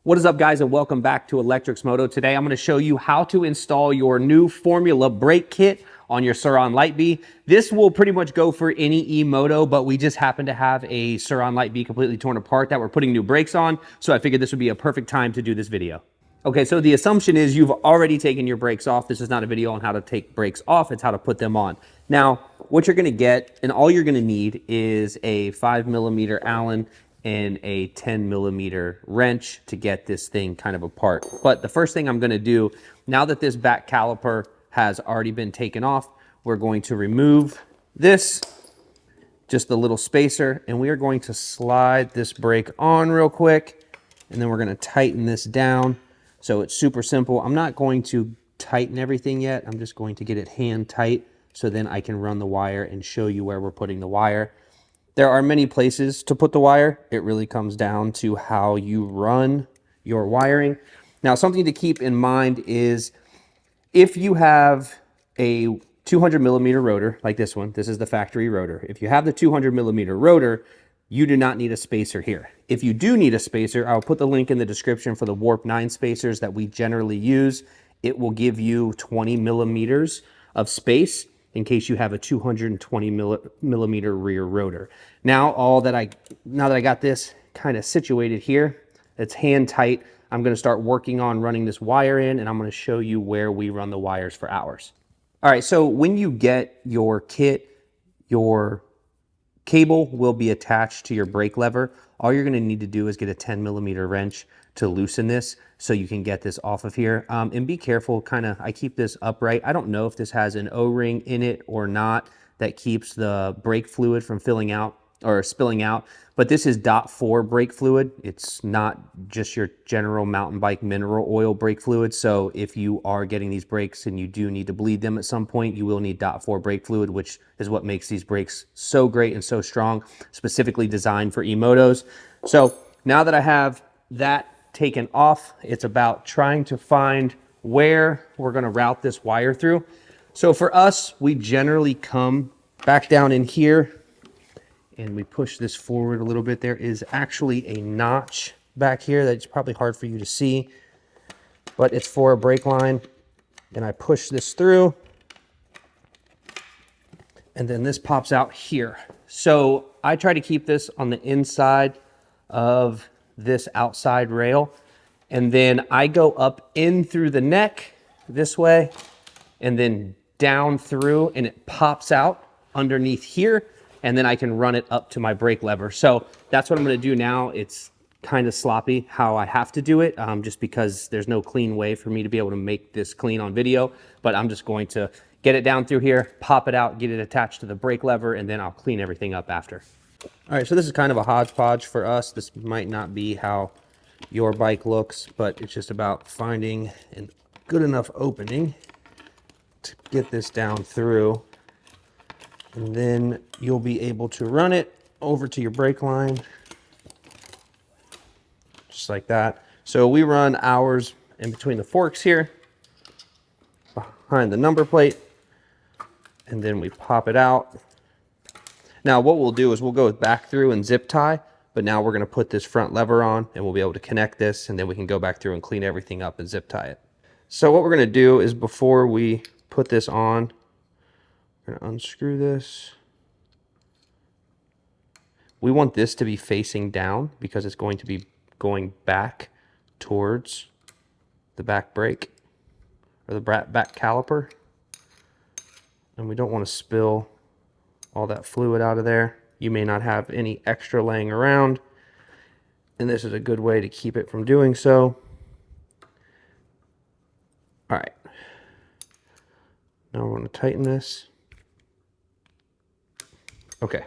What is up, guys, and welcome back to Electrics Moto. Today I'm going to show you how to install your new Formula brake kit on your Surron Light Bee. This will pretty much go for any E-moto, but we just happen to have a Surron Light Bee completely torn apart that we're putting new brakes on, so I figured this would be a perfect time to do this video. Okay, so the assumption is you've already taken your brakes off. This is not a video on how to take brakes off, it's how to put them on. Now, what you're going to get, and all you're going to need, is a 5mm Allen and a 10mm wrench to get this thing kind of apart. But the first thing I'm going to do, now that this back caliper has already been taken off, we're going to remove this, just the little spacer, and we are going to slide this brake on real quick, and then we're going to tighten this down. So it's super simple. I'm not going to tighten everything yet. I'm just going to get it hand tight so then I can run the wire and show you where we're putting the wire. There are many places to put the wire. It really comes down to how you run your wiring. Now, something to keep in mind is if you have a 200mm rotor like this one, this is the factory rotor. If you have the 200mm rotor, you do not need a spacer here. If you do need a spacer, I'll put the link in the description for the Warp 9 spacers that we generally use. It will give you 20mm of space in case you have a 220mm rear rotor. Now that I got this kind of situated here, it's hand tight. I'm going to start working on running this wire in, and I'm going to show you where we run the wires for ours. All right, so when you get your kit, your cable will be attached to your brake lever. All you're going to need to do is get a 10mm wrench to loosen this so you can get this off of here. And be careful, I keep this upright. I don't know if this has an O-ring in it or not that keeps the brake fluid from filling out or spilling out, but this is DOT4 brake fluid. It's not just your general mountain bike mineral oil brake fluid. So if you are getting these brakes and you do need to bleed them at some point, you will need DOT4 brake fluid, which is what makes these brakes so great and so strong, specifically designed for E-motos. So now that I have that taken off, it's about trying to find where we're going to route this wire through. So for us, we generally come back down in here and we push this forward a little bit. There is actually a notch back here that's probably hard for you to see, but it's for a brake line. And I push this through, and then this pops out here. So I try to keep this on the inside of this outside rail, and then I go up in through the neck this way and then down through, and it pops out underneath here, and then I can run it up to my brake lever. So that's what I'm going to do now. It's kind of sloppy how I have to do it, just because there's no clean way for me to be able to make this clean on video, but I'm just going to get it down through here, pop it out, get it attached to the brake lever, and then I'll clean everything up after. All right, so this is kind of a hodgepodge for us. This might not be how your bike looks, but it's just about finding a good enough opening to get this down through. And then you'll be able to run it over to your brake line, just like that. So we run ours in between the forks here, behind the number plate, and then we pop it out. Now what we'll do is we'll go back through and zip tie, but now we're going to put this front lever on and we'll be able to connect this, and then we can go back through and clean everything up and zip tie it. So what we're going to do is, before we put this on, we're going to unscrew this. We want this to be facing down because it's going to be going back towards the back brake or the back caliper. And we don't want to spill all that fluid out of there. You may not have any extra laying around, and this is a good way to keep it from doing so. All right. Now we're going to tighten this. Okay.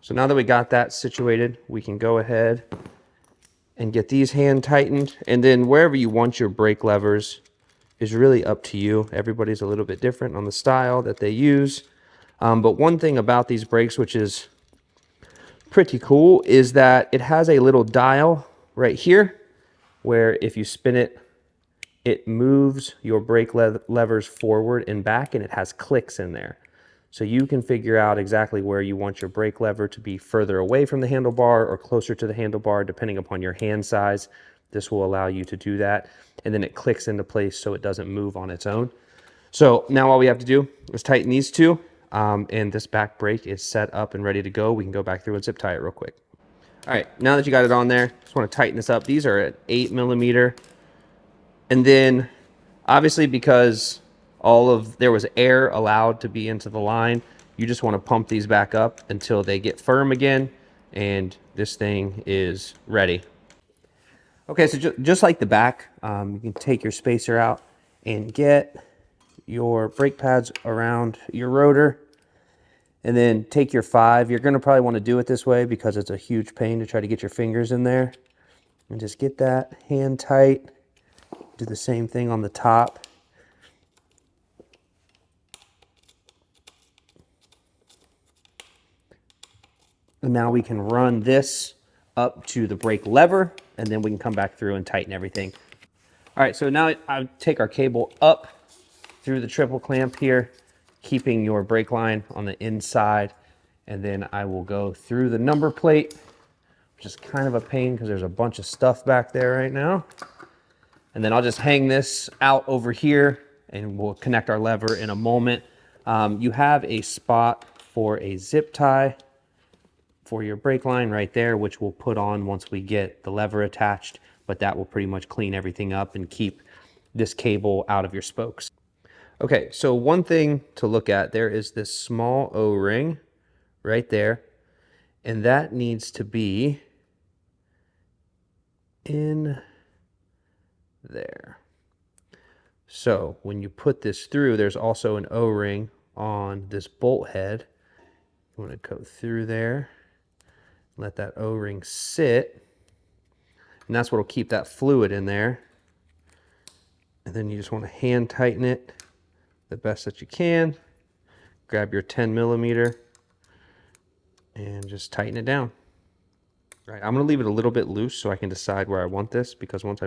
So now that we got that situated, we can go ahead and get these hand tightened. And then wherever you want your brake levers is really up to you. Everybody's a little bit different on the style that they use. But one thing about these brakes, which is pretty cool, is that it has a little dial right here where if you spin it, it moves your brake levers forward and back, and it has clicks in there. So you can figure out exactly where you want your brake lever to be, further away from the handlebar or closer to the handlebar, depending upon your hand size. This will allow you to do that. And then it clicks into place so it doesn't move on its own. So now all we have to do is tighten these two. And this back brake is set up and ready to go. We can go back through and zip tie it real quick. All right, now that you got it on there, just want to tighten this up. These are at 8mm. And then obviously because there was air allowed to be into the line, you just want to pump these back up until they get firm again, and this thing is ready. Okay, so just like the back, you can take your spacer out and get your brake pads around your rotor, and then take your 5. You're going to probably want to do it this way because it's a huge pain to try to get your fingers in there. And just get that hand tight. Do the same thing on the top. And now we can run this up to the brake lever, and then we can come back through and tighten everything. All right, so now I take our cable up through the triple clamp here, keeping your brake line on the inside, and then I will go through the number plate, which is kind of a pain because there's a bunch of stuff back there right now. And then I'll just hang this out over here, and we'll connect our lever in a moment. You have a spot for a zip tie for your brake line right there, which we'll put on once we get the lever attached, but that will pretty much clean everything up and keep this cable out of your spokes. Okay, so one thing to look at, there is this small O-ring right there, and that needs to be in there. So when you put this through, there's also an O-ring on this bolt head. You want to go through there, let that O-ring sit, and that's what will keep that fluid in there. And then you just want to hand tighten it the best that you can. Grab your 10mm and just tighten it down. Right, I'm going to leave it a little bit loose so I can decide where I want this, because once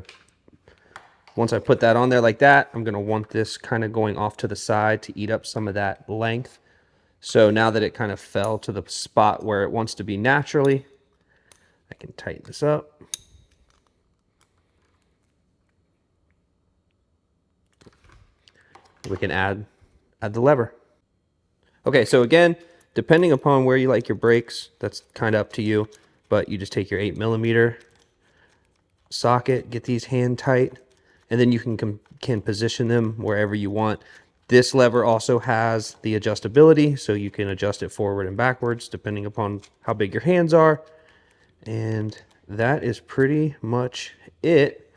I put that on there like that, I'm going to want this kind of going off to the side to eat up some of that length. So now that it kind of fell to the spot where it wants to be naturally, I can tighten this up. We can add the lever. Okay, so again, depending upon where you like your brakes, that's kind of up to you, but you just take your 8mm socket, get these hand tight, and then you can position them wherever you want. This lever also has the adjustability, so you can adjust it forward and backwards depending upon how big your hands are. And that is pretty much it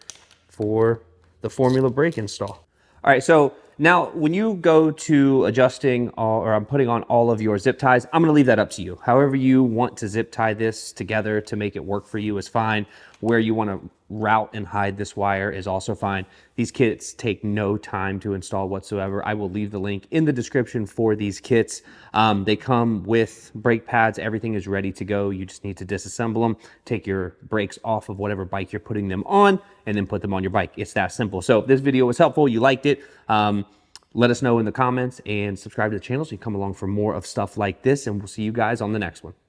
for the Formula brake install. All right, so now when you go to adjusting or I'm putting on all of your zip ties, I'm gonna leave that up to you. However you want to zip tie this together to make it work for you is fine. Where you wanna route and hide this wire is also fine. These kits take no time to install whatsoever. I will leave the link in the description for these kits. They come with brake pads. Everything is ready to go. You just need to disassemble them, take your brakes off of whatever bike you're putting them on, and then put them on your bike. It's that simple. So if this video was helpful, you liked it, let us know in the comments and subscribe to the channel so you come along for more of stuff like this, and we'll see you guys on the next one.